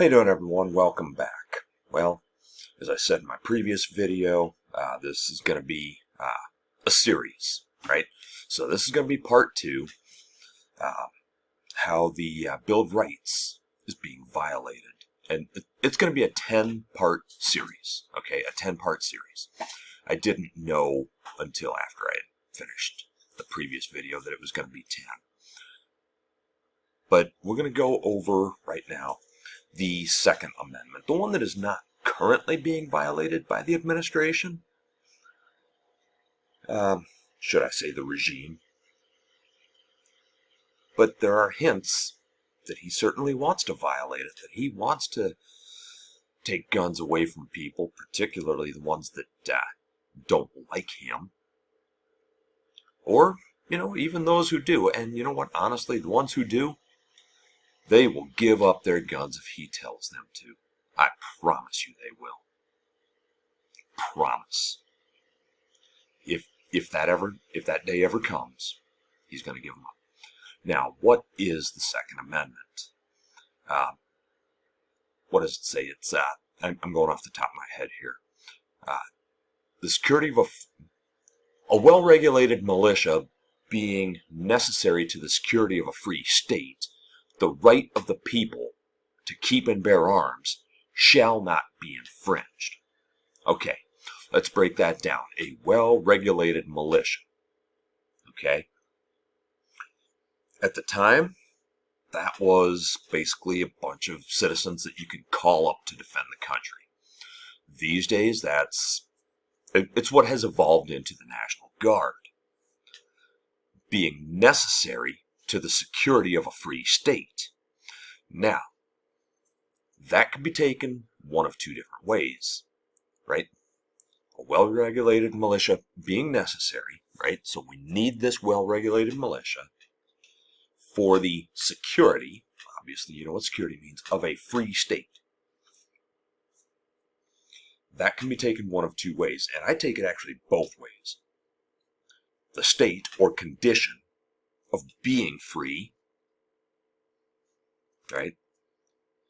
How you doing, everyone? Welcome back. Well, as I said in my previous video, this is going to be a series, right? So this is going to be part 2, how the Bill of Rights is being violated. And it's going to be a 10-part series, okay? A 10-part series. I didn't know until after I had finished the previous video that it was going to be 10. But we're going to go over right now the Second Amendment, the one that is not currently being violated by the administration. Should I say the regime? But there are hints that he certainly wants to violate it, that he wants to take guns away from people, particularly the ones that don't like him. Or, even those who do. And you know what? Honestly, the ones who do, they will give up their guns if he tells them to. I promise you they will. Promise. If that day ever comes, he's going to give them up. Now, what is the Second Amendment? What does it say? It's I'm going off the top of my head here. The security of a well-regulated militia being necessary to the security of a free state, the right of the people to keep and bear arms shall not be infringed. Okay, let's break that down. A well-regulated militia. Okay? It's time, that was basically a bunch of citizens that you could call up to defend the country. These days, it's what has evolved into the National Guard, being necessary to the security of a free state. Now, that can be taken one of two different ways, right? A well-regulated militia being necessary, right? So we need this well-regulated militia for the security, obviously you know what security means, of a free state. That can be taken one of two ways, and I take it actually both ways. The state or condition of being free, right?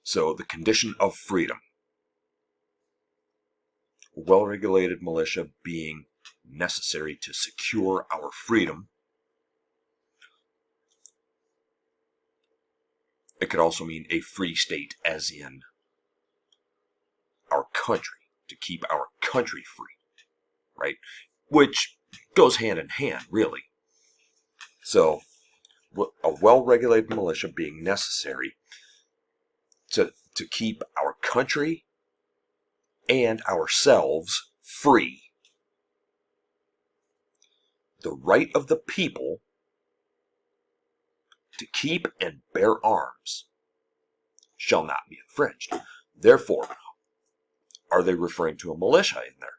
So the condition of freedom. A well-regulated militia being necessary to secure our freedom. It could also mean a free state, as in our country, to keep our country free, right? Which goes hand in hand, really. So, a well-regulated militia being necessary to keep our country and ourselves free. The right of the people to keep and bear arms shall not be infringed. Therefore, are they referring to a militia in there?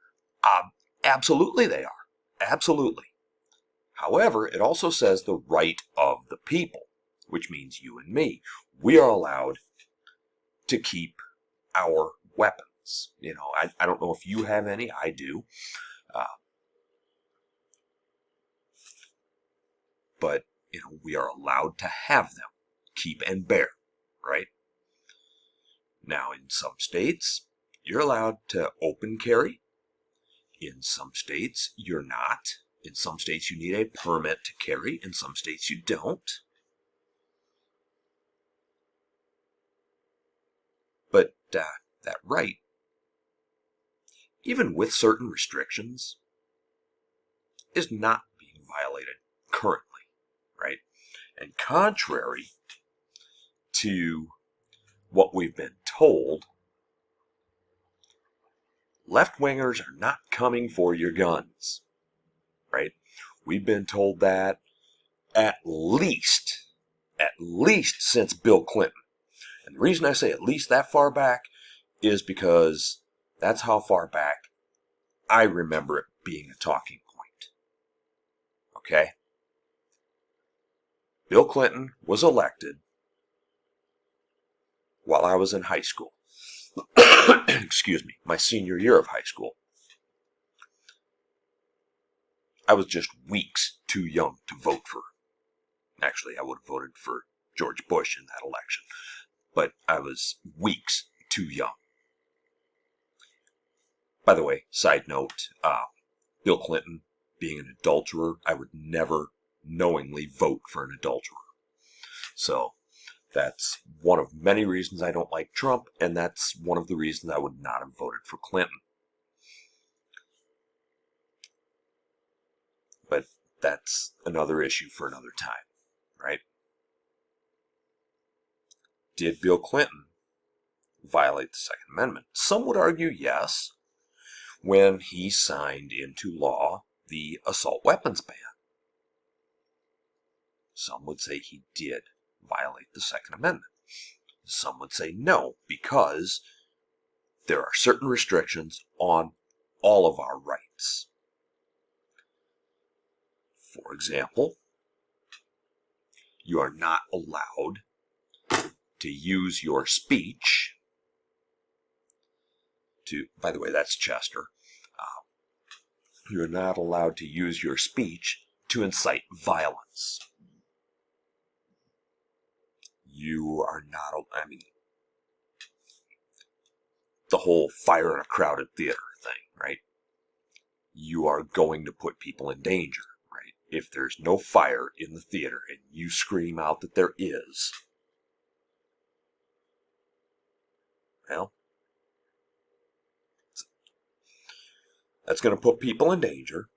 Absolutely they are. Absolutely. However, it also says the right of the people, which means you and me. We are allowed to keep our weapons. I don't know if you have any. I do. But we are allowed to have them, keep and bear, right? Now, in some states, you're allowed to open carry. In some states, you're not. In some states, you need a permit to carry. In some states, you don't. But that right, even with certain restrictions, is not being violated currently. Right? And contrary to what we've been told, left-wingers are not coming for your guns. Right? We've been told that at least since Bill Clinton. And the reason I say at least that far back is because that's how far back I remember it being a talking point. Okay? Bill Clinton was elected while I was in high school. Excuse me, my senior year of high school. I was just weeks too young to vote for. Actually, I would have voted for George Bush in that election. but I was weeks too young. By the way, side note, Bill Clinton being an adulterer, I would never knowingly vote for an adulterer. So that's one of many reasons I don't like Trump, and that's one of the reasons I would not have voted for Clinton. But that's another issue for another time, right? Did Bill Clinton violate the Second Amendment? Some would argue yes, when he signed into law the assault weapons ban. Some would say he did violate the Second Amendment. Some would say no, because there are certain restrictions on all of our rights. For example, you are not allowed to use your speech to, by the way, that's Chester. You're not allowed to use your speech to incite violence. You are not, the whole fire in a crowded theater thing, right? You are going to put people in danger, right? If there's no fire in the theater and you scream out that there is, well, that's going to put people in danger.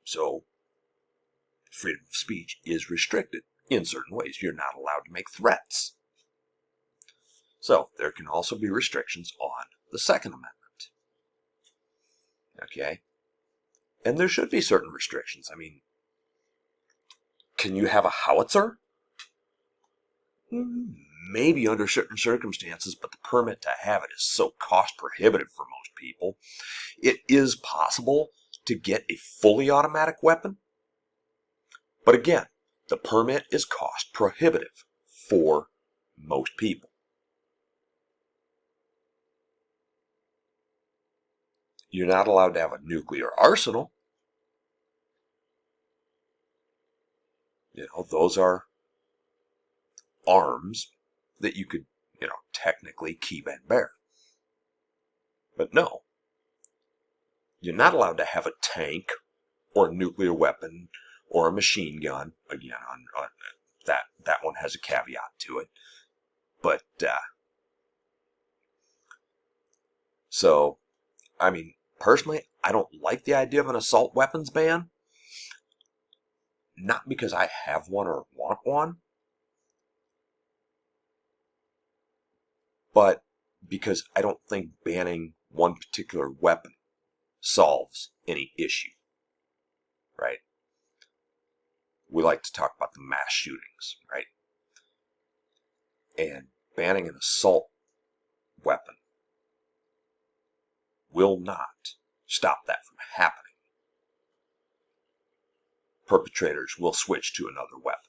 So freedom of speech is restricted in certain ways. You're not allowed to make threats. So there can also be restrictions on the Second Amendment. Okay? And there should be certain restrictions. Can you have a howitzer? Maybe under certain circumstances, but the permit to have it is so cost prohibitive for most people. It is possible to get a fully automatic weapon, but again, the permit is cost prohibitive for most people. You're not allowed to have a nuclear arsenal. Those are arms that you could, technically keep and bear. But no, you're not allowed to have a tank or a nuclear weapon or a machine gun. Again, on that one has a caveat to it. But, personally, I don't like the idea of an assault weapons ban. Not because I have one or want one, but because I don't think banning one particular weapon solves any issue, right? We like to talk about the mass shootings, right? And banning an assault weapon will not stop that from happening. Perpetrators will switch to another weapon.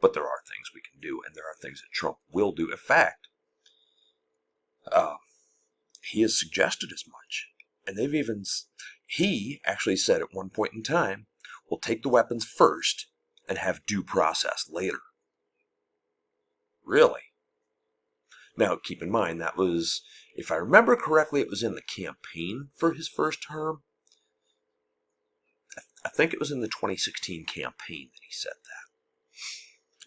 But there are things we can do, and there are things that Trump will do. In fact, he has suggested as much. And he actually said at one point in time, we'll take the weapons first and have due process later. Really? Now, keep in mind, that was, if I remember correctly, it was in the campaign for his first term. I think it was in the 2016 campaign that he said that.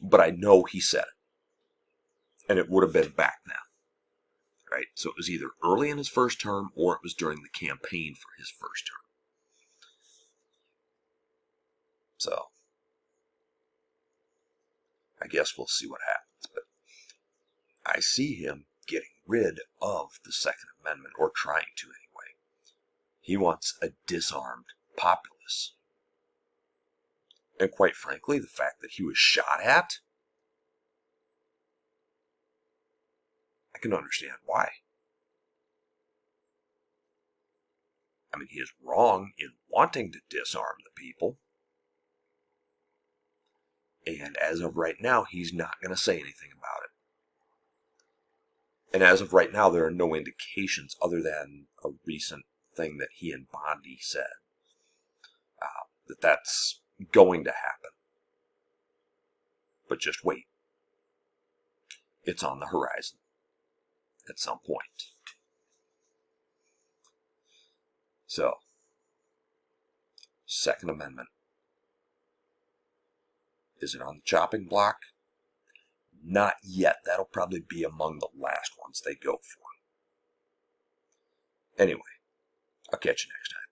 But I know he said it. And it would have been back then. Right? So it was either early in his first term or it was during the campaign for his first term. So, I guess we'll see what happens. But I see him getting rid of the Second Amendment, or trying to anyway. He wants a disarmed populace. And quite frankly, the fact that he was shot at, I can understand why. He is wrong in wanting to disarm the people. And as of right now, he's not going to say anything about it. And as of right now, there are no indications other than a recent thing that he and Bondi said, that that's going to happen. But just wait. It's on the horizon at some point. So, Second Amendment. Is it on the chopping block? Not yet. That'll probably be among the last ones they go for. Anyway, I'll catch you next time.